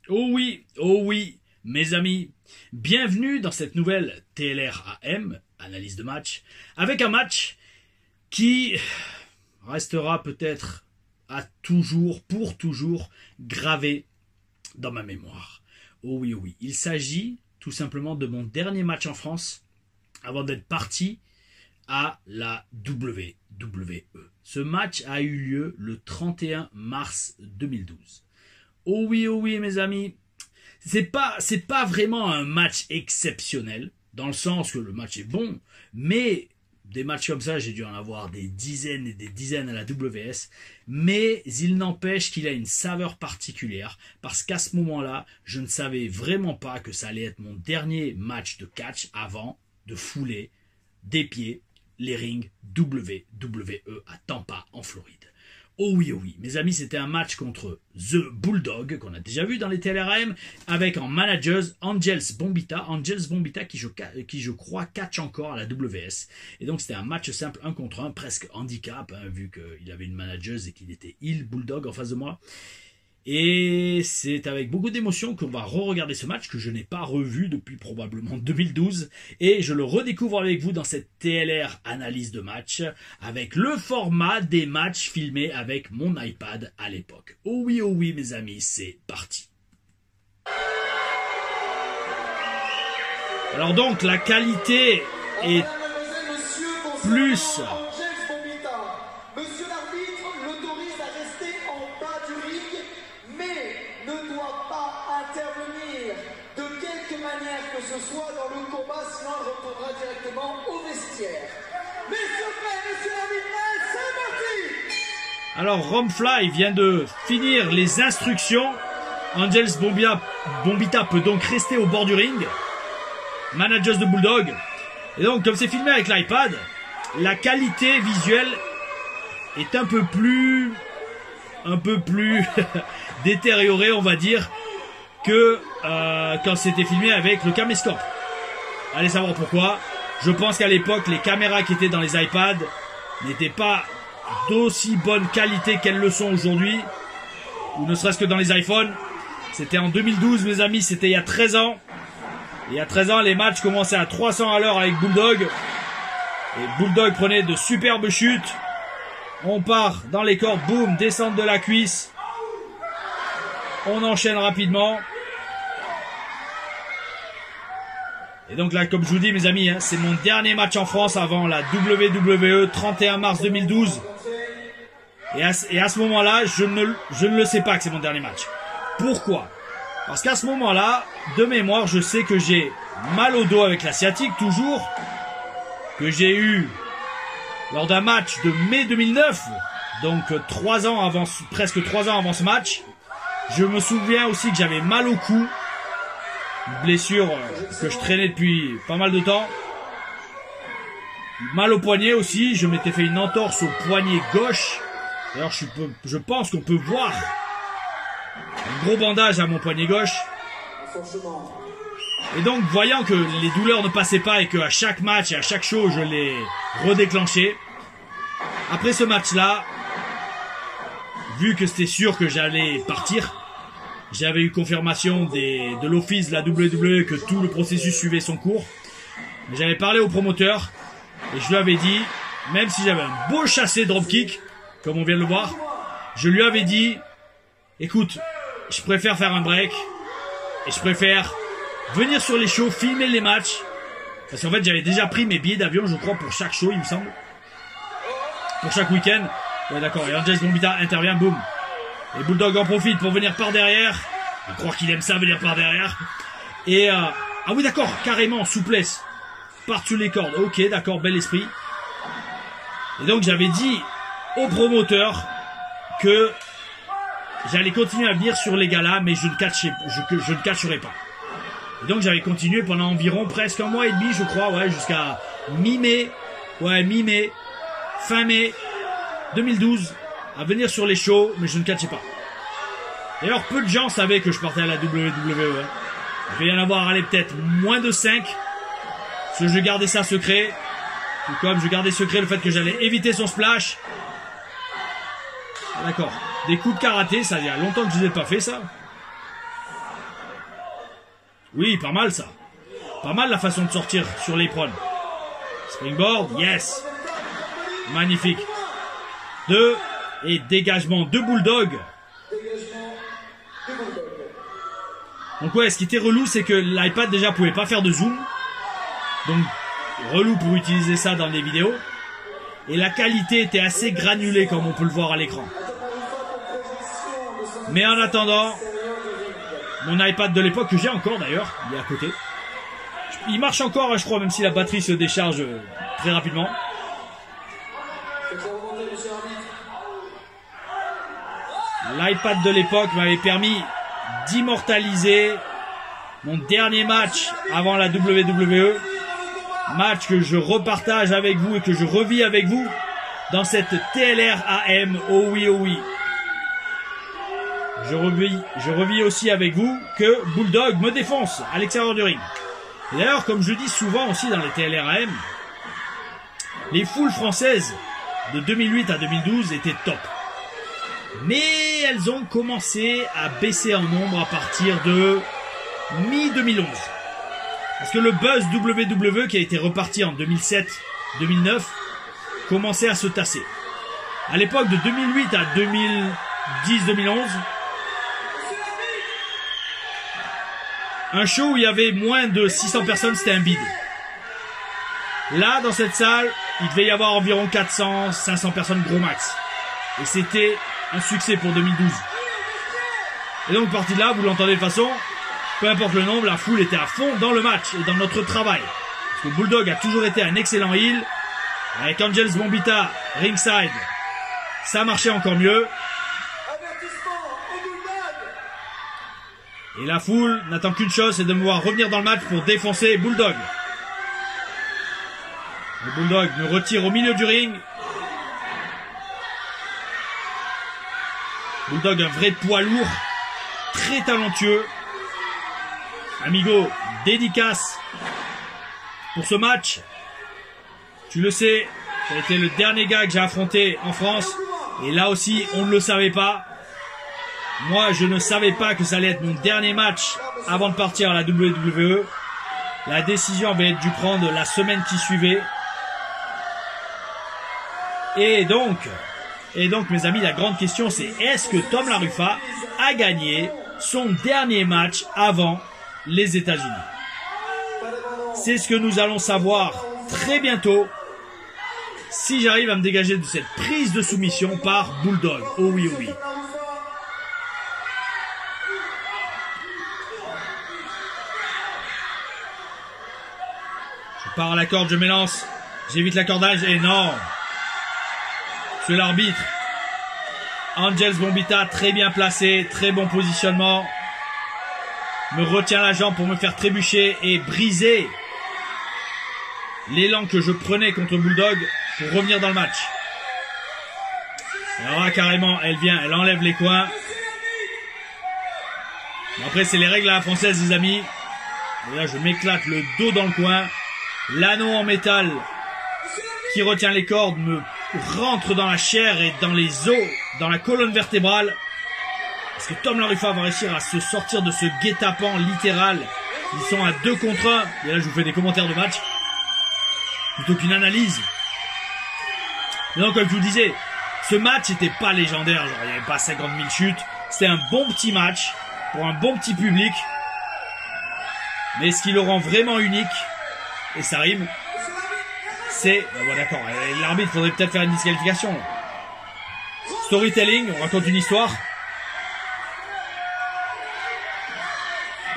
oh oui, mes amis, bienvenue dans cette nouvelle TLR AM, analyse de match, avec un match qui restera peut-être pour toujours gravé dans ma mémoire. Oh oui, il s'agit tout simplement de mon dernier match en France avant d'être parti à la WWE. Ce match a eu lieu le 31 mars 2012. Oh oui, mes amis, c'est pas vraiment un match exceptionnel, dans le sens que le match est bon, mais des matchs comme ça, j'ai dû en avoir des dizaines et des dizaines à la WS, mais il n'empêche qu'il a une saveur particulière, parce qu'à ce moment-là, je ne savais vraiment pas que ça allait être mon dernier match de catch avant de fouler des pieds les rings WWE à Tampa, en Floride. Oh oui, mes amis, c'était un match contre The Bulldog, qu'on a déjà vu dans les TLRM, avec en managers Angels Bombita qui je crois catch encore à la WS. Et donc c'était un match simple 1 contre 1, presque handicap, hein, vu qu'il avait une manageuse et qu'il était heel Bulldog en face de moi. Et c'est avec beaucoup d'émotion qu'on va re-regarder ce match que je n'ai pas revu depuis probablement 2012 et je le redécouvre avec vous dans cette TLR analyse de match avec le format des matchs filmés avec mon iPad à l'époque. Oh oui mes amis, c'est parti. Alors donc la qualité est plus... ce soit dans le combat, sinon elle retournera directement au vestiaire. Messieurs l'arbitre, c'est parti. Alors Romfly vient de finir les instructions. Angels Bombita peut donc rester au bord du ring. Managers de Bulldog. Et donc comme c'est filmé avec l'iPad, la qualité visuelle est un peu plus détériorée, on va dire, que quand c'était filmé avec le caméscope. Allez savoir pourquoi. Je pense qu'à l'époque, les caméras qui étaient dans les iPads n'étaient pas d'aussi bonne qualité qu'elles le sont aujourd'hui, ou ne serait-ce que dans les iPhones. C'était en 2012, mes amis, c'était il y a 13 ans. Et il y a 13 ans, les matchs commençaient à 300 à l'heure avec Bulldog. Et Bulldog prenait de superbes chutes. On part dans les cordes, boum, descente de la cuisse. On enchaîne rapidement. Et donc là, comme je vous dis, mes amis, hein, c'est mon dernier match en France avant la WWE, 31 mars 2012. Et à ce moment-là, je ne le sais pas que c'est mon dernier match. Pourquoi? Parce qu'à ce moment-là, de mémoire, je sais que j'ai mal au dos avec la sciatique, toujours. Que j'ai eu lors d'un match de mai 2009. Donc presque 3 ans avant ce match. Je me souviens aussi que j'avais mal au cou. Une blessure que je traînais depuis pas mal de temps. Mal au poignet aussi. Je m'étais fait une entorse au poignet gauche. D'ailleurs, je pense qu'on peut voir un gros bandage à mon poignet gauche. Et donc, voyant que les douleurs ne passaient pas et qu'à chaque match et à chaque show, je les redéclenchais. Après ce match-là, vu que c'était sûr que j'allais partir, j'avais eu confirmation de l'office de la WWE que tout le processus suivait son cours. J'avais parlé au promoteur et je lui avais dit, même si j'avais un beau chassé dropkick, comme on vient de le voir, je lui avais dit, écoute, je préfère faire un break et je préfère venir sur les shows, filmer les matchs, parce qu'en fait j'avais déjà pris mes billets d'avion, je crois, pour chaque show, il me semble, pour chaque week-end. Ouais, d'accord, et Angels Bombita intervient, boum. Et Bulldog en profite pour venir par derrière. Je crois qu'il aime ça, venir par derrière. Et ah oui, d'accord, carrément, souplesse. Par-dessus les cordes. Ok, d'accord, bel esprit. Et donc j'avais dit au promoteur que j'allais continuer à venir sur les galas, mais je ne catcherai pas. Et donc j'avais continué pendant environ presque un mois et demi, je crois, ouais, jusqu'à mi-mai. Ouais, mi-mai. Fin mai 2012. À venir sur les shows, mais je ne catchais pas. D'ailleurs, peu de gens savaient que je partais à la WWE. Il devait y en avoir, allez, peut-être moins de 5. Parce que je gardais ça secret. Tout comme je gardais secret le fait que j'allais éviter son splash. D'accord. Des coups de karaté, ça il y a longtemps que je ne les ai pas fait, ça. Oui, pas mal ça. Pas mal la façon de sortir sur l'apron. Springboard, yes. Magnifique. 2 et dégagement de Bulldog. Donc ouais, ce qui était relou, c'est que l'iPad déjà pouvait pas faire de zoom. Donc relou pour utiliser ça dans les vidéos. Et la qualité était assez granulée comme on peut le voir à l'écran. Mais en attendant, mon iPad de l'époque, que j'ai encore d'ailleurs, il est à côté. Il marche encore, je crois, même si la batterie se décharge très rapidement. L'iPad de l'époque m'avait permis d'immortaliser mon dernier match avant la WWE. Match que je repartage avec vous et que je revis avec vous dans cette TLR AM. Oh oui, oh oui. Je revis aussi avec vous que Bulldog me défonce à l'extérieur du ring. Et d'ailleurs, comme je dis souvent aussi dans les TLR AM, les foules françaises de 2008 à 2012 étaient top. Mais elles ont commencé à baisser en nombre à partir de mi-2011. Parce que le buzz WWE qui a été reparti en 2007-2009 commençait à se tasser. À l'époque de 2008 à 2010-2011, un show où il y avait moins de 600 personnes, c'était un bide. Là, dans cette salle, il devait y avoir environ 400-500 personnes gros max. Et c'était un succès pour 2012. Et donc, parti de là, vous l'entendez de toute façon, peu importe le nombre, la foule était à fond dans le match et dans notre travail. Parce que Bulldog a toujours été un excellent heel. Avec Angels Bombita, ringside, ça marchait encore mieux. Et la foule n'attend qu'une chose, c'est de me voir revenir dans le match pour défoncer Bulldog. Le Bulldog me retire au milieu du ring. Bulldog, un vrai poids lourd, très talentueux. Amigo, dédicace pour ce match. Tu le sais, ça a été le dernier gars que j'ai affronté en France. Et là aussi, on ne le savait pas. Moi, je ne savais pas que ça allait être mon dernier match avant de partir à la WWE. La décision avait dû prendre la semaine qui suivait. Et donc, mes amis, la grande question, c'est est-ce que Tom LaRuffa a gagné son dernier match avant les États-Unis? C'est ce que nous allons savoir très bientôt si j'arrive à me dégager de cette prise de soumission par Bulldog. Oh oui, oh oui. Je pars à la corde, je m'élance. J'évite l'accordage et non. C'est l'arbitre. Angels Bombita, très bien placé, très bon positionnement. Me retient la jambe pour me faire trébucher et briser l'élan que je prenais contre Bulldog pour revenir dans le match. Alors là, carrément, elle vient, elle enlève les coins. Bon, après, c'est les règles à la française, les amis. Et là, je m'éclate le dos dans le coin. L'anneau en métal qui retient les cordes me rentre dans la chair et dans les os, dans la colonne vertébrale. Parce que Tom LaRuffa va réussir à se sortir de ce guet-apens littéral. Ils sont à 2 contre 1. Et là, je vous fais des commentaires de match plutôt qu'une analyse. Mais donc, comme je vous disais, ce match n'était pas légendaire. Genre, il n'y avait pas 50 000 chutes. C'était un bon petit match pour un bon petit public. Mais ce qui le rend vraiment unique, et ça rime, c'est... Bon, d'accord, l'arbitre, faudrait peut-être faire une disqualification. Storytelling, on raconte une histoire.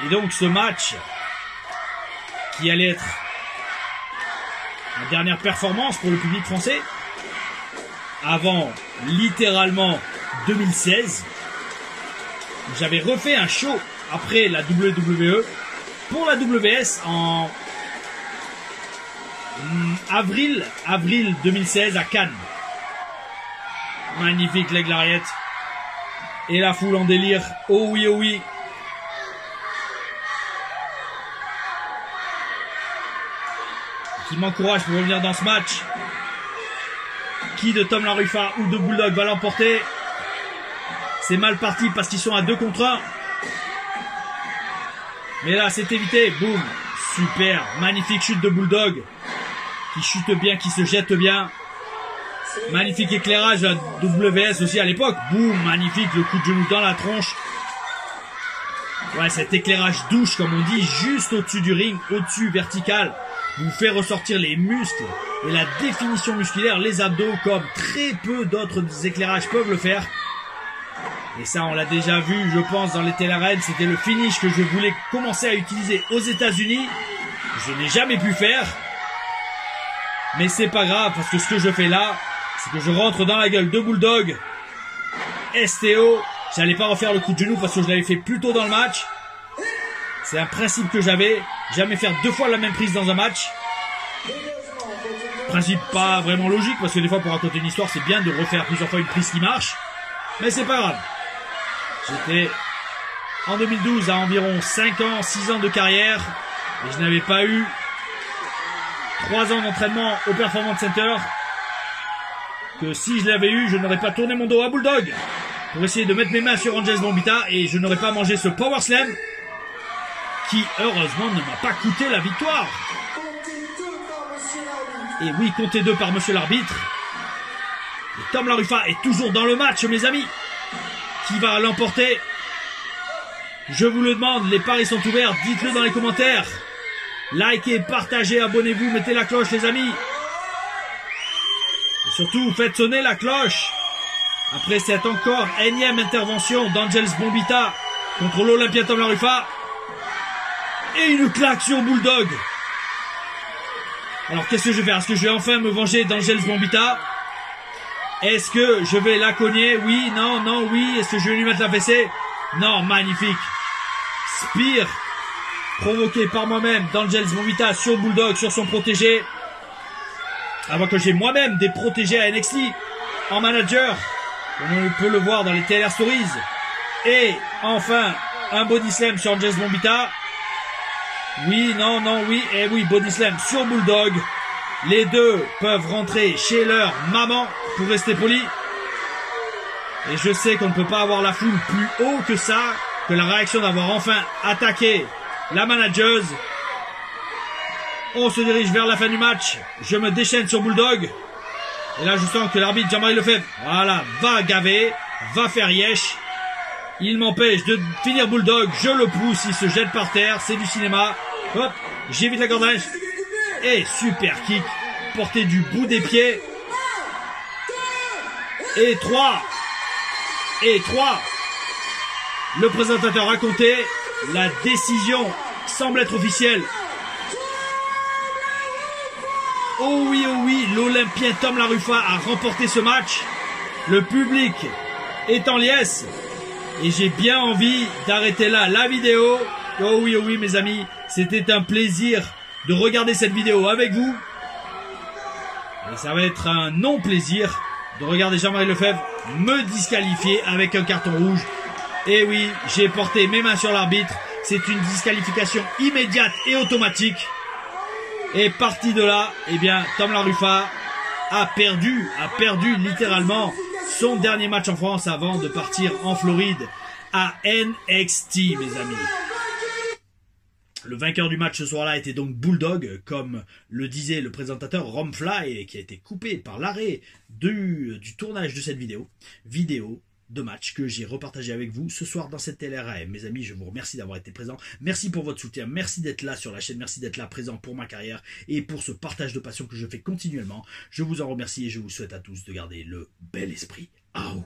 Et donc, ce match, qui allait être la dernière performance pour le public français, avant littéralement 2016, j'avais refait un show après la WWE pour la WS en avril 2016 à Cannes. Magnifique leg lariat. Et la foule en délire. Oh oui, oh oui. Qui m'encourage pour revenir dans ce match. Qui de Tom LaRuffa ou de Bulldog va l'emporter? C'est mal parti parce qu'ils sont à 2 contre 1. Mais là, c'est évité. Boum. Super. Magnifique chute de Bulldog. Qui chute bien, qui se jette bien. Magnifique éclairage à WS aussi à l'époque. Boum. Magnifique. Le coup de genou dans la tronche. Ouais, cet éclairage douche, comme on dit, juste au-dessus du ring, au-dessus, vertical, vous fait ressortir les muscles et la définition musculaire, les abdos, comme très peu d'autres éclairages peuvent le faire. Et ça, on l'a déjà vu, je pense, dans les Télérènes. C'était le finish que je voulais commencer à utiliser aux États-Unis. Je n'ai jamais pu faire. Mais c'est pas grave, parce que ce que je fais là, c'est que je rentre dans la gueule de Bulldog. STO. J'allais pas refaire le coup de genou parce que je l'avais fait plus tôt dans le match. C'est un principe que j'avais. Jamais faire 2 fois la même prise dans un match. Principe pas vraiment logique parce que des fois pour raconter une histoire c'est bien de refaire plusieurs fois une prise qui marche. Mais c'est pas grave. J'étais en 2012 à environ 5 ans, 6 ans de carrière. Et je n'avais pas eu 3 ans d'entraînement au Performance Center. Que si je l'avais eu, je n'aurais pas tourné mon dos à Bulldog pour essayer de mettre mes mains sur Angels Bombita et je n'aurais pas mangé ce Power Slam qui heureusement ne m'a pas coûté la victoire. Et oui, comptez 2 par monsieur l'arbitre. Et Tom LaRuffa est toujours dans le match, mes amis. Qui va l'emporter? Je vous le demande, les paris sont ouverts, dites-le dans les commentaires. Likez, partagez, abonnez-vous, mettez la cloche les amis. Et surtout, faites sonner la cloche. Après cette encore énième intervention d'Angels Bombita contre l'Olympia Tom LaRuffa. Et une claque sur Bulldog. Alors qu'est-ce que je vais faire? Est-ce que je vais enfin me venger d'Angels Bombita? Est-ce que je vais la cogner? Oui, non, non, oui. Est-ce que je vais lui mettre la fessée? Non, magnifique. Spear provoqué par moi-même d'Angels Bombita sur Bulldog, sur son protégé. Avant que j'ai moi-même des protégés à NXT en manager. Comme on peut le voir dans les TLR Stories. Et enfin, un body slam sur Angels Bombita. Oui, non, non, oui, et oui, body slam sur Bulldog. Les deux peuvent rentrer chez leur maman, pour rester poli. Et je sais qu'on ne peut pas avoir la foule plus haut que ça, que la réaction d'avoir enfin attaqué la manageuse. On se dirige vers la fin du match. Je me déchaîne sur Bulldog. Et là, je sens que l'arbitre Jean-Marie Lefebvre, voilà, va gaver, va faire yesh. Il m'empêche de finir Bulldog. Je le pousse, il se jette par terre. C'est du cinéma. Hop, j'évite la corde à linge. Et super kick, porté du bout des pieds. Et 3. Et 3. Le présentateur a compté. La décision semble être officielle. Oh oui, l'Olympien Tom LaRuffa a remporté ce match. Le public est en liesse. Et j'ai bien envie d'arrêter là la vidéo. Oh oui, mes amis. C'était un plaisir de regarder cette vidéo avec vous. Et ça va être un non-plaisir de regarder Jean-Marie Lefebvre me disqualifier avec un carton rouge. Et oui, j'ai porté mes mains sur l'arbitre. C'est une disqualification immédiate et automatique. Et parti de là, eh bien, Tom LaRuffa a perdu littéralement son dernier match en France avant de partir en Floride à NXT, mes amis. Le vainqueur du match ce soir-là était donc Bulldog, comme le disait le présentateur Romfly, qui a été coupé par l'arrêt du tournage de cette vidéo de match que j'ai repartagé avec vous ce soir dans cette TLRAM. Mes amis, je vous remercie d'avoir été présents. Merci pour votre soutien. Merci d'être là sur la chaîne. Merci d'être là présent pour ma carrière et pour ce partage de passion que je fais continuellement. Je vous en remercie et je vous souhaite à tous de garder le bel esprit. Aouh.